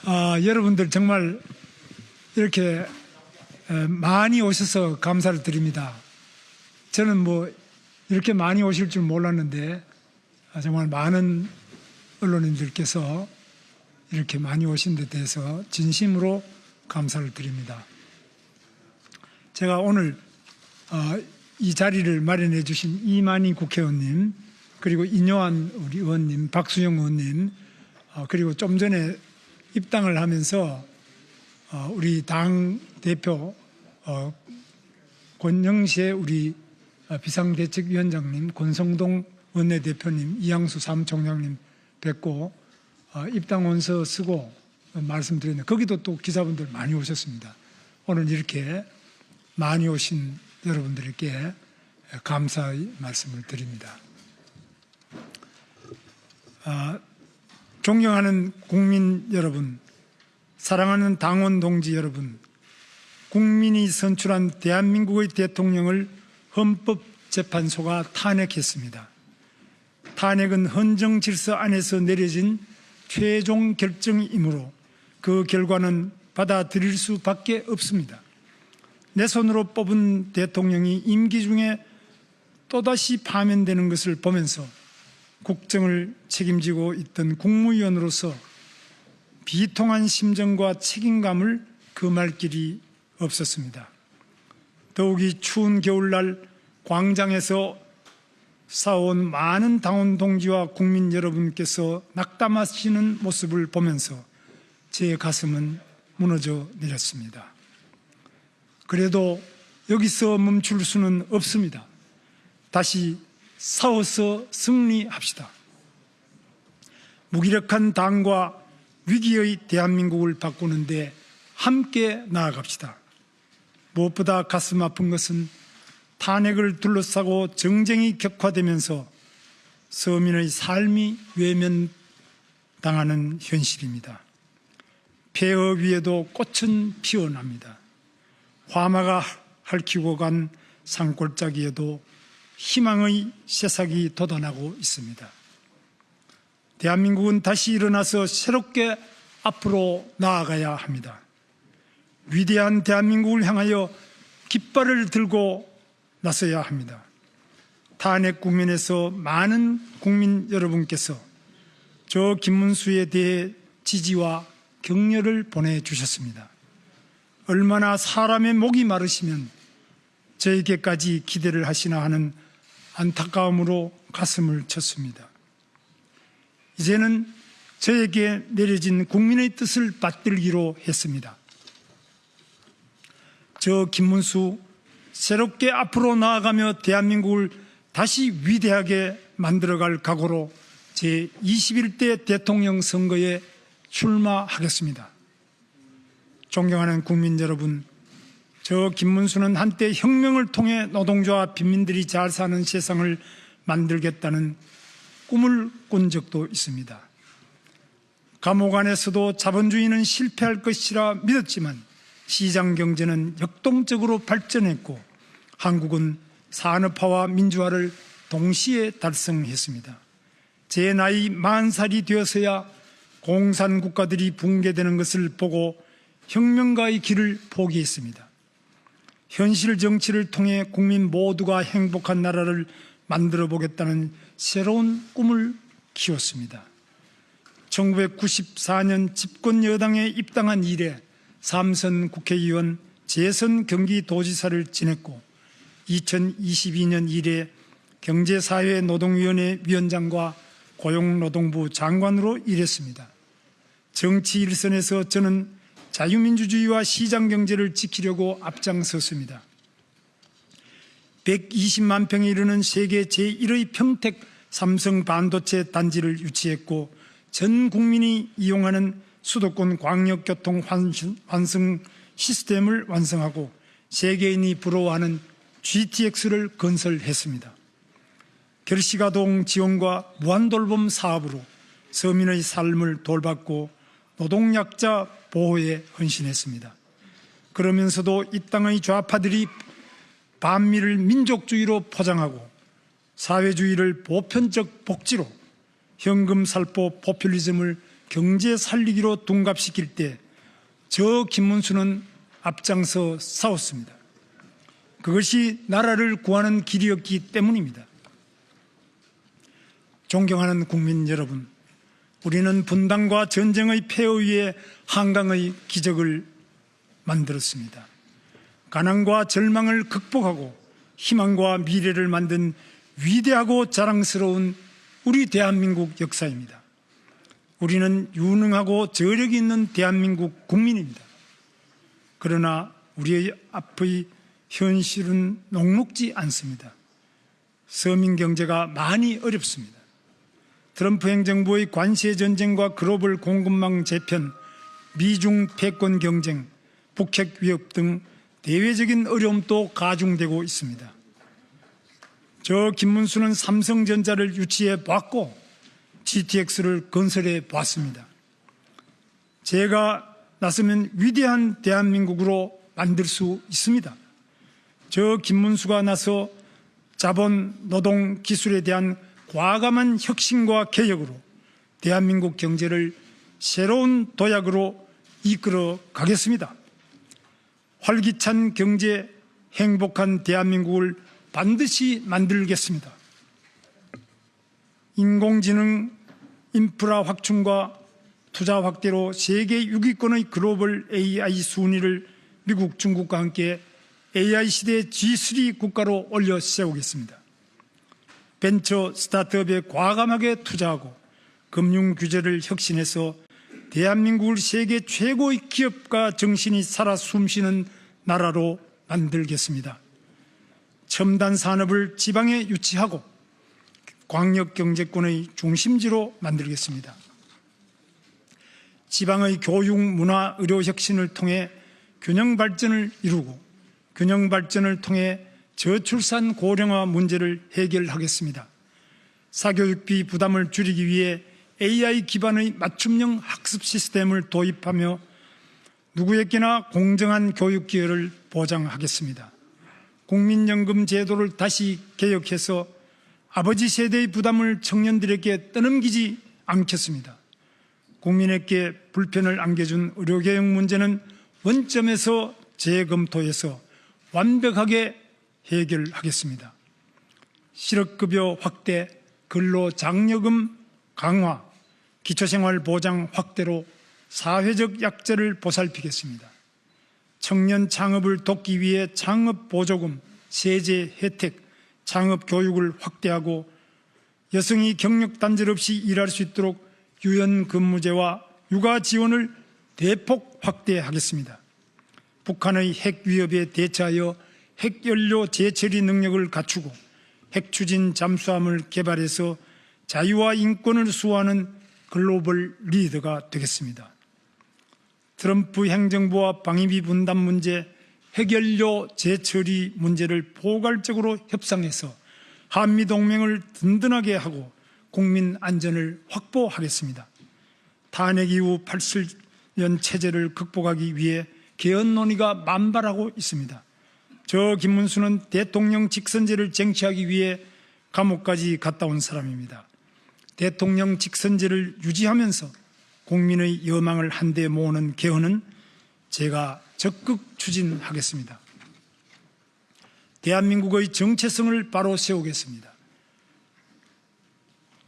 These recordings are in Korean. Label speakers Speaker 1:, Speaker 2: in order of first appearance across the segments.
Speaker 1: 여러분들 정말 이렇게 많이 오셔서 감사를 드립니다. 저는 뭐 이렇게 많이 오실 줄 몰랐는데 정말 많은 언론인들께서 이렇게 많이 오신 데 대해서 진심으로 감사를 드립니다. 제가 오늘 이 자리를 마련해 주신 이만희 국회의원님, 그리고 인요한 우리 의원님, 박수영 의원님, 그리고 좀 전에 입당을 하면서 우리 당 대표 권영세 우리 비상대책위원장님, 권성동 원내대표님, 이양수 사무총장님 뵙고 입당 원서 쓰고 말씀드렸는데 거기도 또 기자분들 많이 오셨습니다. 오늘 이렇게 많이 오신 여러분들께 감사의 말씀을 드립니다. 존경하는 국민 여러분, 사랑하는 당원 동지 여러분, 국민이 선출한 대한민국의 대통령을 헌법재판소가 탄핵했습니다. 탄핵은 헌정 질서 안에서 내려진 최종 결정이므로 그 결과는 받아들일 수밖에 없습니다. 내 손으로 뽑은 대통령이 임기 중에 또다시 파면되는 것을 보면서 국정을 책임지고 있던 국무위원으로서 비통한 심정과 책임감을 금할 길이 없었습니다. 더욱이 추운 겨울날 광장에서 싸워온 많은 당원 동지와 국민 여러분께서 낙담하시는 모습을 보면서 제 가슴은 무너져 내렸습니다. 그래도 여기서 멈출 수는 없습니다. 다시 싸워서 승리합시다. 무기력한 당과 위기의 대한민국을 바꾸는데 함께 나아갑시다. 무엇보다 가슴 아픈 것은 탄핵을 둘러싸고 정쟁이 격화되면서 서민의 삶이 외면당하는 현실입니다. 폐허 위에도 꽃은 피어납니다. 화마가 핥히고 간 산골짜기에도 희망의 새싹이 돋아나고 있습니다. 대한민국은 다시 일어나서 새롭게 앞으로 나아가야 합니다. 위대한 대한민국을 향하여 깃발을 들고 나서야 합니다. 탄핵 국면에서 많은 국민 여러분께서 저 김문수에 대해 지지와 격려를 보내주셨습니다. 얼마나 사람의 목이 마르시면 저에게까지 기대를 하시나 하는 안타까움으로 가슴을 쳤습니다. 이제는 저에게 내려진 국민의 뜻을 받들기로 했습니다. 저 김문수 새롭게 앞으로 나아가며 대한민국을 다시 위대하게 만들어갈 각오로 제21대 대통령 선거에 출마하겠습니다. 존경하는 국민 여러분, 저 김문수는 한때 혁명을 통해 노동자와 빈민들이 잘 사는 세상을 만들겠다는 꿈을 꾼 적도 있습니다. 감옥 안에서도 자본주의는 실패할 것이라 믿었지만 시장 경제는 역동적으로 발전했고 한국은 산업화와 민주화를 동시에 달성했습니다. 제 나이 40살이 되어서야 공산국가들이 붕괴되는 것을 보고 혁명가의 길을 포기했습니다. 현실 정치를 통해 국민 모두가 행복한 나라를 만들어 보겠다는 새로운 꿈을 키웠습니다. 1994년 집권 여당에 입당한 이래 3선 국회의원, 재선 경기도지사를 지냈고 2022년 이래 경제사회노동위원회 위원장과 고용노동부 장관으로 일했습니다. 정치 일선에서 저는 자유민주주의와 시장경제를 지키려고 앞장섰습니다. 120만 평에 이르는 세계 제1의 평택 삼성 반도체 단지를 유치했고 전 국민이 이용하는 수도권 광역교통 환승 시스템을 완성하고 세계인이 부러워하는 GTX를 건설했습니다. 결식아동 지원과 무한돌봄 사업으로 서민의 삶을 돌봤고 노동약자 보호에 헌신했습니다. 그러면서도 이 땅의 좌파들이 반미를 민족주의로 포장하고 사회주의를 보편적 복지로 현금살포 포퓰리즘을 경제 살리기로 둔갑시킬 때 저 김문수는 앞장서 싸웠습니다. 그것이 나라를 구하는 길이었기 때문입니다. 존경하는 국민 여러분, 우리는 분단과 전쟁의 폐허 위에 한강의 기적을 만들었습니다. 가난과 절망을 극복하고 희망과 미래를 만든 위대하고 자랑스러운 우리 대한민국 역사입니다. 우리는 유능하고 저력이 있는 대한민국 국민입니다. 그러나 우리의 앞의 현실은 녹록지 않습니다. 서민 경제가 많이 어렵습니다. 트럼프 행정부의 관세 전쟁과 글로벌 공급망 재편, 미중 패권 경쟁, 북핵 위협 등 대외적인 어려움도 가중되고 있습니다. 저 김문수는 삼성전자를 유치해 봤고 GTX를 건설해 봤습니다. 제가 나서면 위대한 대한민국으로 만들 수 있습니다. 저 김문수가 나서 자본, 노동, 기술에 대한 과감한 혁신과 개혁으로 대한민국 경제를 새로운 도약으로 이끌어 가겠습니다. 활기찬 경제, 행복한 대한민국을 반드시 만들겠습니다. 인공지능 인프라 확충과 투자 확대로 세계 6위권의 글로벌 AI 순위를 미국, 중국과 함께 AI 시대 G3 국가로 올려 세우겠습니다. 벤처 스타트업에 과감하게 투자하고 금융 규제를 혁신해서 대한민국을 세계 최고의 기업가 정신이 살아 숨쉬는 나라로 만들겠습니다. 첨단 산업을 지방에 유치하고 광역경제권의 중심지로 만들겠습니다. 지방의 교육, 문화, 의료 혁신을 통해 균형 발전을 이루고 균형 발전을 통해 저출산 고령화 문제를 해결하겠습니다. 사교육비 부담을 줄이기 위해 AI 기반의 맞춤형 학습 시스템을 도입하며 누구에게나 공정한 교육 기회를 보장하겠습니다. 국민연금 제도를 다시 개혁해서 아버지 세대의 부담을 청년들에게 떠넘기지 않겠습니다. 국민에게 불편을 안겨준 의료개혁 문제는 원점에서 재검토해서 완벽하게 해결하겠습니다. 실업급여 확대, 근로장려금 강화, 기초생활보장 확대로 사회적 약자를 보살피겠습니다. 청년 창업을 돕기 위해 창업보조금, 세제 혜택, 창업교육을 확대하고 여성이 경력단절 없이 일할 수 있도록 유연근무제와 육아 지원을 대폭 확대하겠습니다. 북한의 핵 위협에 대처하여 핵연료 재처리 능력을 갖추고 핵추진 잠수함을 개발해서 자유와 인권을 수호하는 글로벌 리더가 되겠습니다. 트럼프 행정부와 방위비 분담 문제, 핵연료 재처리 문제를 포괄적으로 협상해서 한미동맹을 든든하게 하고 국민 안전을 확보하겠습니다. 탄핵 이후 87년 체제를 극복하기 위해 개헌 논의가 만발하고 있습니다. 저 김문수는 대통령 직선제를 쟁취하기 위해 감옥까지 갔다 온 사람입니다. 대통령 직선제를 유지하면서 국민의 여망을 한데 모으는 개헌은 제가 적극 추진하겠습니다. 대한민국의 정체성을 바로 세우겠습니다.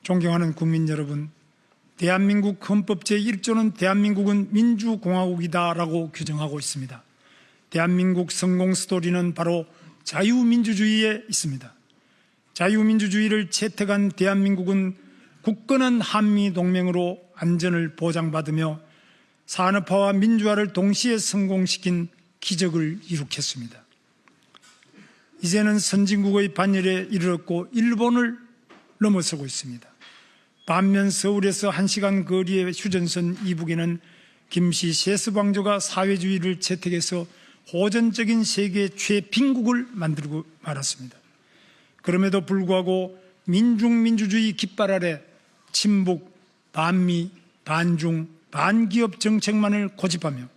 Speaker 1: 존경하는 국민 여러분, 대한민국 헌법 제1조는 대한민국은 민주공화국이다라고 규정하고 있습니다. 대한민국 성공 스토리는 바로 자유민주주의에 있습니다. 자유민주주의를 채택한 대한민국은 굳건한 한미동맹으로 안전을 보장받으며 산업화와 민주화를 동시에 성공시킨 기적을 이룩했습니다. 이제는 선진국의 반열에 이르렀고 일본을 넘어서고 있습니다. 반면 서울에서 1시간 거리의 휴전선 이북에는 김씨 세스방조가 사회주의를 채택해서 호전적인 세계 최빈국을 만들고 말았습니다. 그럼에도 불구하고 민중민주주의 깃발 아래 친북, 반미, 반중, 반기업 정책만을 고집하며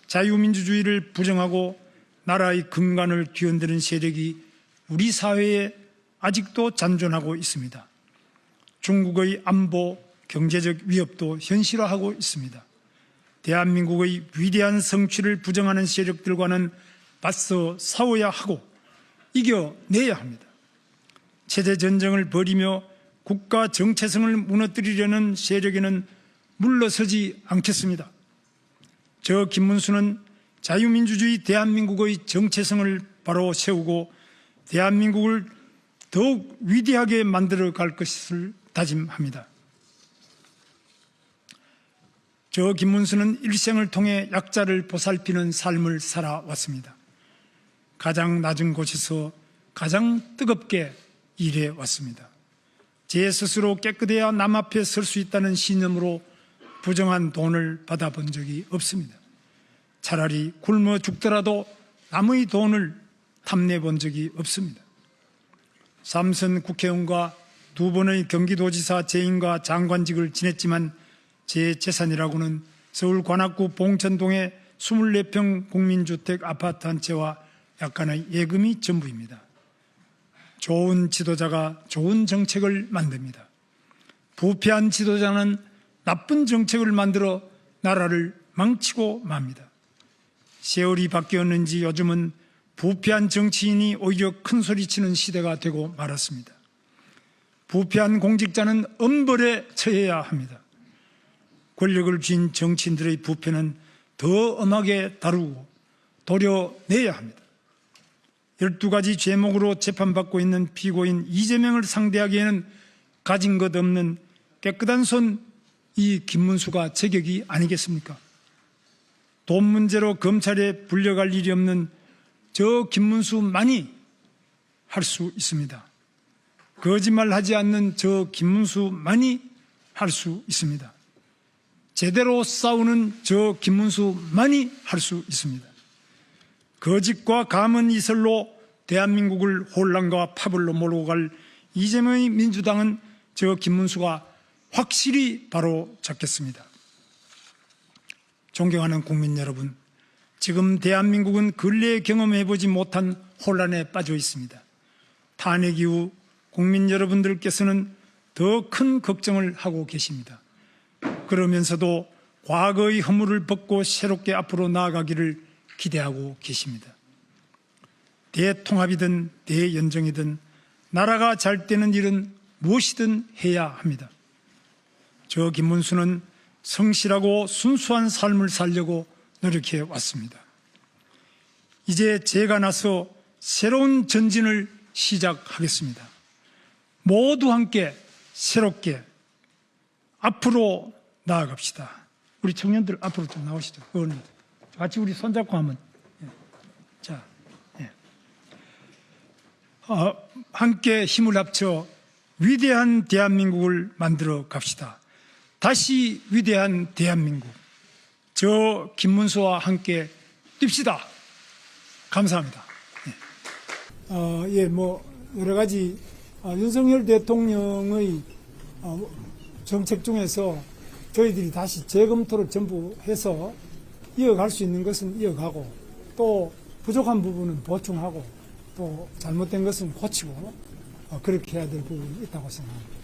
Speaker 1: 자유민주주의를 부정하고 나라의 근간을 뒤흔드는 세력이 우리 사회에 아직도 잔존하고 있습니다. 중국의 안보, 경제적 위협도 현실화하고 있습니다. 대한민국의 위대한 성취를 부정하는 세력들과는 맞서 싸워야 하고 이겨내야 합니다. 체제 전쟁을 벌이며 국가 정체성을 무너뜨리려는 세력에는 물러서지 않겠습니다. 저 김문수는 자유민주주의 대한민국의 정체성을 바로 세우고 대한민국을 더욱 위대하게 만들어 갈 것을 다짐합니다. 저 김문수는 일생을 통해 약자를 보살피는 삶을 살아왔습니다. 가장 낮은 곳에서 가장 뜨겁게 일해왔습니다. 제 스스로 깨끗해야 남 앞에 설 수 있다는 신념으로 부정한 돈을 받아본 적이 없습니다. 차라리 굶어 죽더라도 남의 돈을 탐내본 적이 없습니다. 삼선 국회의원과 2번의 경기도지사 재임과 장관직을 지냈지만 제 재산이라고는 서울 관악구 봉천동의 24평 국민주택 아파트 한 채와 약간의 예금이 전부입니다. 좋은 지도자가 좋은 정책을 만듭니다. 부패한 지도자는 나쁜 정책을 만들어 나라를 망치고 맙니다. 세월이 바뀌었는지 요즘은 부패한 정치인이 오히려 큰 소리치는 시대가 되고 말았습니다. 부패한 공직자는 엄벌에 처해야 합니다. 권력을 쥔 정치인들의 부패는 더 엄하게 다루고 도려내야 합니다. 12가지 죄목으로 재판받고 있는 피고인 이재명을 상대하기에는 가진 것 없는 깨끗한 손 이 김문수가 제격이 아니겠습니까? 돈 문제로 검찰에 불려갈 일이 없는 저 김문수만이 할 수 있습니다. 거짓말하지 않는 저 김문수만이 할 수 있습니다. 제대로 싸우는 저 김문수만이 할 수 있습니다. 거짓과 감언 이설로 대한민국을 혼란과 파벌로 몰고 갈 이재명의 민주당은 저 김문수가 확실히 바로 잡겠습니다. 존경하는 국민 여러분, 지금 대한민국은 근래에 경험해보지 못한 혼란에 빠져 있습니다. 탄핵 이후 국민 여러분들께서는 더 큰 걱정을 하고 계십니다. 그러면서도 과거의 허물을 벗고 새롭게 앞으로 나아가기를 기대하고 계십니다. 대통합이든 대연정이든 나라가 잘 되는 일은 무엇이든 해야 합니다. 저 김문수는 성실하고 순수한 삶을 살려고 노력해 왔습니다. 이제 제가 나서 새로운 전진을 시작하겠습니다. 모두 함께 새롭게 앞으로 나아갑시다. 우리 청년들 앞으로 좀 나오시죠. 같이 우리 손잡고 하면. 자, 함께 힘을 합쳐 위대한 대한민국을 만들어 갑시다. 다시 위대한 대한민국. 저 김문수와 함께 뜁시다. 감사합니다. 여러 가지 윤석열 대통령의 정책 중에서 저희들이 다시 재검토를 전부 해서 이어갈 수 있는 것은 이어가고 또 부족한 부분은 보충하고 또 잘못된 것은 고치고 그렇게 해야 될 부분이 있다고 생각합니다.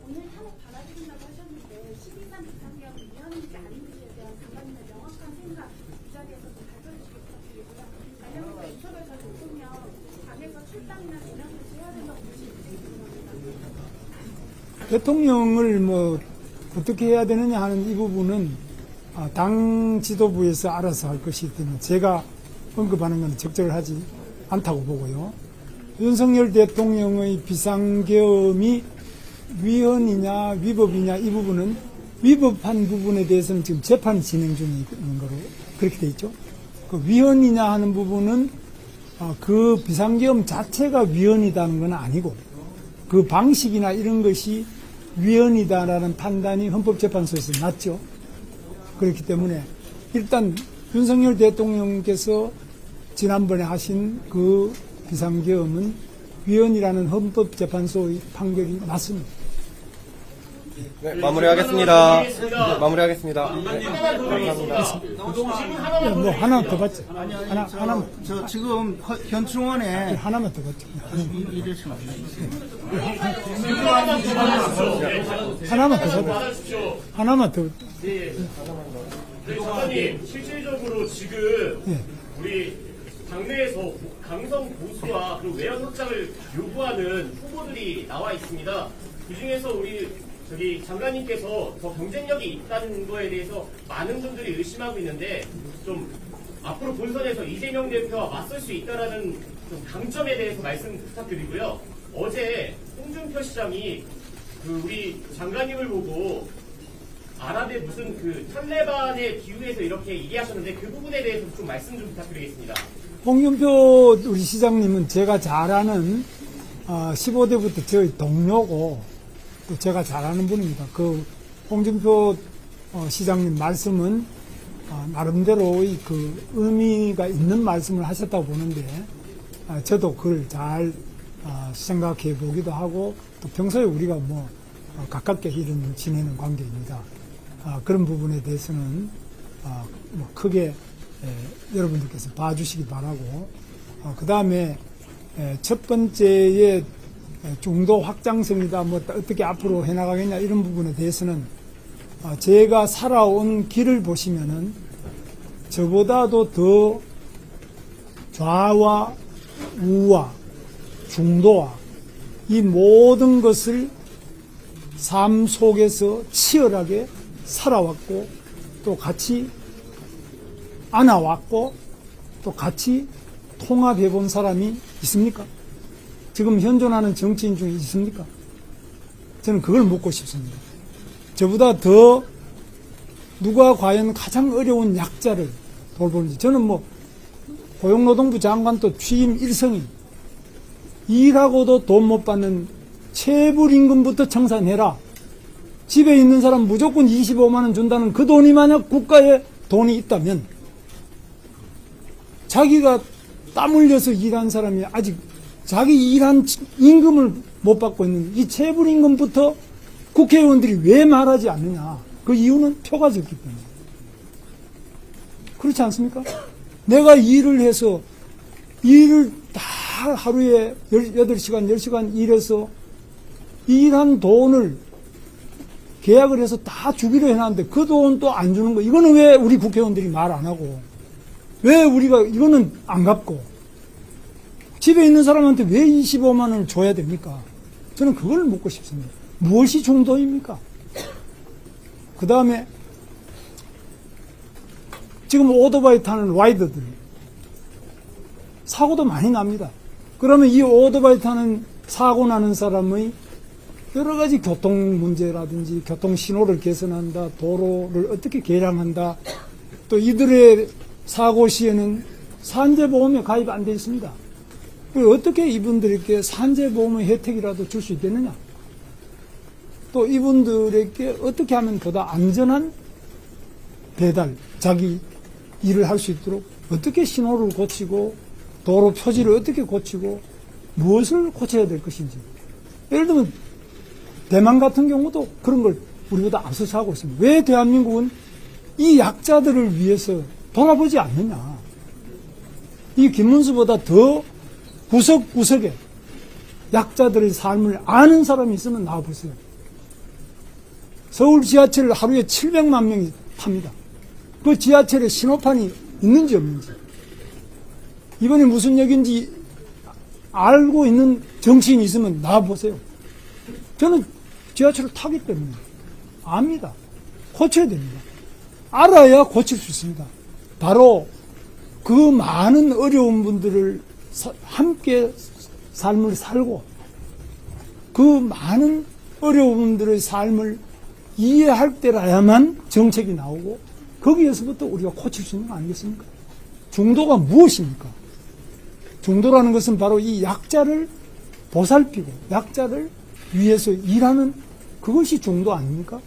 Speaker 2: 오늘 탄핵 받아들인다고 하셨는데 12만 비상계엄 위헌인지 아닌지에 대한 장관님의 명확한 생각 이 자리에서 좀 밝혀주시기 부탁드리고요. 관련해서 이철걸 전 대통령 당에서 출당이나 내면을 해야 된다고 보시는지 궁금합니다.
Speaker 1: 대통령을 어떻게 해야 되느냐 하는 이 부분은 당 지도부에서 알아서 할 것이기 때문에 제가 언급하는 건 적절하지 않다고 보고요. 윤석열 대통령의 비상계엄이 위헌이냐 위법이냐 이 부분은 위법한 부분에 대해서는 지금 재판이 진행 중에 있는 거로 그렇게 돼 있죠. 그 위헌이냐 하는 부분은 그 비상계엄 자체가 위헌이다는 건 아니고 그 방식이나 이런 것이 위헌이다라는 판단이 헌법재판소에서 났죠. 그렇기 때문에 일단 윤석열 대통령께서 지난번에 하신 그 비상계엄은 위헌이라는 헌법재판소의 판결이 맞습니다.
Speaker 3: 네, 마무리하겠습니다. 네, 마무리하겠습니다. 네, 감사합니다.
Speaker 1: 뭐 하나 더 받죠. 하나만
Speaker 4: 저 지금 현충원에
Speaker 1: 하나만 더 받죠.
Speaker 4: 이러시면 안 돼요.
Speaker 1: 하나만 더 받아. 하나만 더.
Speaker 5: 네, 장관님, 실질적으로 지금
Speaker 1: 예.
Speaker 5: 우리 당내에서 강성 보수와 그리고 외연 확장을 요구하는 후보들이 나와 있습니다. 그 중에서 우리 장관님께서 더 경쟁력이 있다는 거에 대해서 많은 분들이 의심하고 있는데 좀 앞으로 본선에서 이재명 대표와 맞설 수 있다라는 좀 강점에 대해서 말씀 부탁드리고요. 어제 홍준표 시장이 우리 장관님을 보고 아랍의 무슨 탈레반에 비유해서 이렇게 얘기하셨는데 그 부분에 대해서 좀 말씀 좀 부탁드리겠습니다.
Speaker 1: 홍준표 우리 시장님은 제가 잘 아는 15대부터 저희 동료고 또 제가 잘 아는 분입니다. 그 홍준표 시장님 말씀은 나름대로의 그 의미가 있는 말씀을 하셨다고 보는데 저도 그걸 잘 생각해 보기도 하고 또 평소에 우리가 뭐 가깝게 이런 지내는 관계입니다. 그런 부분에 대해서는 뭐 크게 여러분들께서 봐주시기 바라고 그 다음에 첫 번째의 중도 확장성이다 뭐 어떻게 앞으로 해나가겠냐 이런 부분에 대해서는 제가 살아온 길을 보시면은 저보다도 더 좌와 우와 중도와 이 모든 것을 삶 속에서 치열하게 살아왔고 또 같이 안아왔고 또 같이 통합해 본 사람이 있습니까? 지금 현존하는 정치인 중에 있습니까? 저는 그걸 묻고 싶습니다. 저보다 더 누가 과연 가장 어려운 약자를 돌보는지. 저는 뭐 고용노동부 장관 또 취임 1성이 일하고도 돈 못 받는 체불임금부터 청산해라. 집에 있는 사람 무조건 25만 원 준다는 그 돈이 만약 국가에 돈이 있다면 자기가 땀 흘려서 일한 사람이 아직 자기 일한 임금을 못 받고 있는 이 체불임금부터 국회의원들이 왜 말하지 않느냐. 그 이유는 표가 적기 때문에. 그렇지 않습니까? 내가 일을 해서 일을 다 하루에 8시간, 10시간 일해서 일한 돈을 계약을 해서 다 주기로 해놨는데 그 돈 또 안 주는 거. 이거는 왜 우리 국회의원들이 말 안 하고 왜 우리가 이거는 안 갚고 집에 있는 사람한테 왜 25만 원을 줘야 됩니까? 저는 그걸 묻고 싶습니다. 무엇이 중도입니까? 그 다음에 지금 오토바이 타는 라이더들 사고도 많이 납니다. 그러면 이 오토바이 타는 사고 나는 사람의 여러 가지 교통 문제라든지 교통 신호를 개선한다, 도로를 어떻게 개량한다, 또 이들의 사고 시에는 산재보험에 가입 안 돼 있습니다. 어떻게 이분들에게 산재보험의 혜택이라도 줄 수 있겠느냐? 또 이분들에게 어떻게 하면 보다 안전한 배달, 자기 일을 할 수 있도록 어떻게 신호를 고치고 도로 표지를 어떻게 고치고 무엇을 고쳐야 될 것인지. 예를 들면 대만 같은 경우도 그런 걸 우리보다 앞서서 하고 있습니다. 왜 대한민국은 이 약자들을 위해서 돌아보지 않느냐. 이 김문수보다 더 구석구석에 약자들의 삶을 아는 사람이 있으면 나와보세요. 서울 지하철을 하루에 700만 명이 탑니다. 그 지하철에 신호판이 있는지 없는지, 이번에 무슨 역인지 알고 있는 정치인이 있으면 나와보세요. 저는 지하철을 타기 때문에 압니다. 고쳐야 됩니다. 알아야 고칠 수 있습니다. 바로 그 많은 어려운 분들을 함께 삶을 살고 그 많은 어려운 분들의 삶을 이해할 때라야만 정책이 나오고 거기에서부터 우리가 고칠 수 있는 거 아니겠습니까? 중도가 무엇입니까? 중도라는 것은 바로 이 약자를 보살피고 약자를 위해서 일하는 그것이 중도 아닙니까?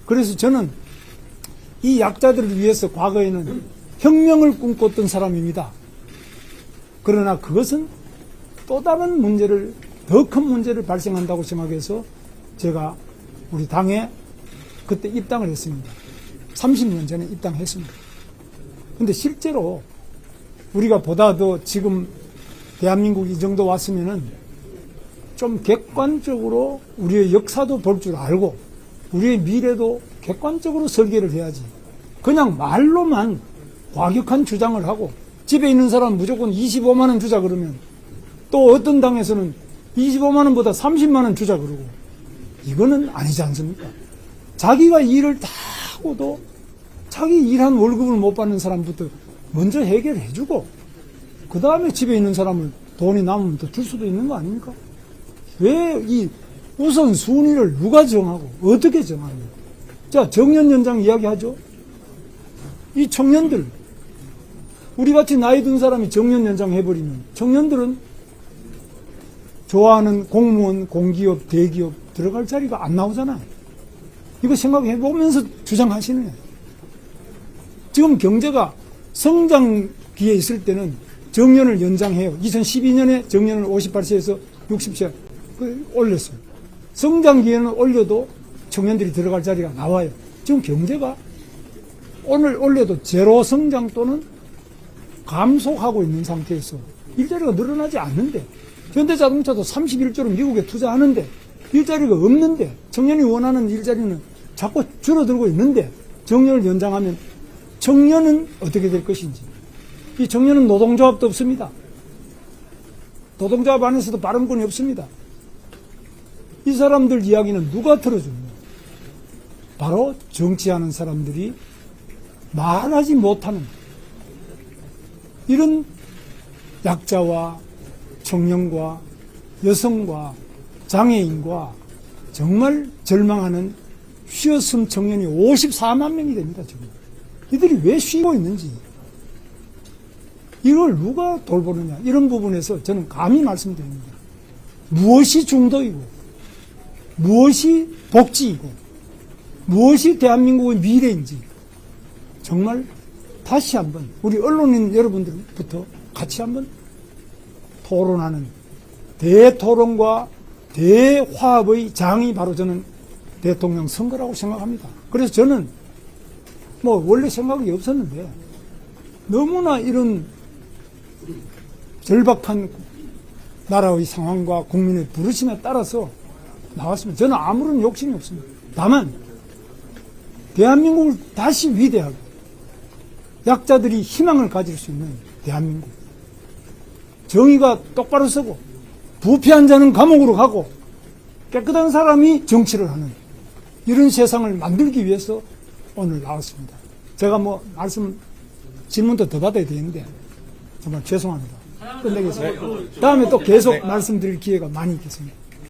Speaker 1: 그래서 저는 이 약자들을 위해서 과거에는 혁명을 꿈꿨던 사람입니다. 그러나 그것은 또 다른 문제를, 더 큰 문제를 발생한다고 생각해서 제가 우리 당에 그때 입당을 했습니다. 30년 전에 입당했습니다. 근데 실제로 우리가 보다 더 지금 대한민국 이 정도 왔으면은 좀 객관적으로 우리의 역사도 볼 줄 알고 우리의 미래도 객관적으로 설계를 해야지. 그냥 말로만 과격한 주장을 하고 집에 있는 사람 무조건 25만 원 주자 그러면 또 어떤 당에서는 25만 원보다 30만 원 주자 그러고 이거는 아니지 않습니까? 자기가 일을 다 하고도 자기 일한 월급을 못 받는 사람부터 먼저 해결해주고 그 다음에 집에 있는 사람을 돈이 남으면 더 줄 수도 있는 거 아닙니까? 왜 이 우선순위를 누가 정하고 어떻게 정합니까? 자, 정년 연장 이야기하죠. 이 청년들 우리같이 나이 든 사람이 정년 연장 해버리면 청년들은 좋아하는 공무원, 공기업, 대기업 들어갈 자리가 안 나오잖아요. 이거 생각해보면서 주장하시는 거예요. 지금 경제가 성장기에 있을 때는 정년을 연장해요. 2012년에 정년을 58세에서 60세 올렸어요. 성장기에는 올려도 청년들이 들어갈 자리가 나와요. 지금 경제가 오늘 올려도 제로 성장 또는 감속하고 있는 상태에서 일자리가 늘어나지 않는데 현대자동차도 31조를 미국에 투자하는데 일자리가 없는데 청년이 원하는 일자리는 자꾸 줄어들고 있는데 정년을 연장하면 청년은 어떻게 될 것인지. 이 청년은 노동조합도 없습니다. 노동조합 안에서도 발언권이 없습니다. 이 사람들 이야기는 누가 들어줍니까? 바로 정치하는 사람들이 말하지 못하는 이런 약자와 청년과 여성과 장애인과 정말 절망하는 쉬었음 청년이 54만 명이 됩니다. 지금 이들이 왜 쉬고 있는지 이걸 누가 돌보느냐 이런 부분에서 저는 감히 말씀드립니다. 무엇이 중도이고 무엇이 복지이고 무엇이 대한민국의 미래인지 정말 다시 한번 우리 언론인 여러분들부터 같이 한번 토론하는 대토론과 대화합의 장이 바로 저는 대통령 선거라고 생각합니다. 그래서 저는 뭐 원래 생각이 없었는데 너무나 이런 절박한 나라의 상황과 국민의 부르심에 따라서 나왔습니다. 저는 아무런 욕심이 없습니다. 다만 대한민국을 다시 위대하고 약자들이 희망을 가질 수 있는 대한민국, 정의가 똑바로 서고 부패한 자는 감옥으로 가고 깨끗한 사람이 정치를 하는 이런 세상을 만들기 위해서 오늘 나왔습니다. 제가 뭐 질문도 더 받아야 되는데 정말 죄송합니다. 끝내겠습니다. 다음에 또 계속 말씀드릴 기회가 많이 있겠습니다.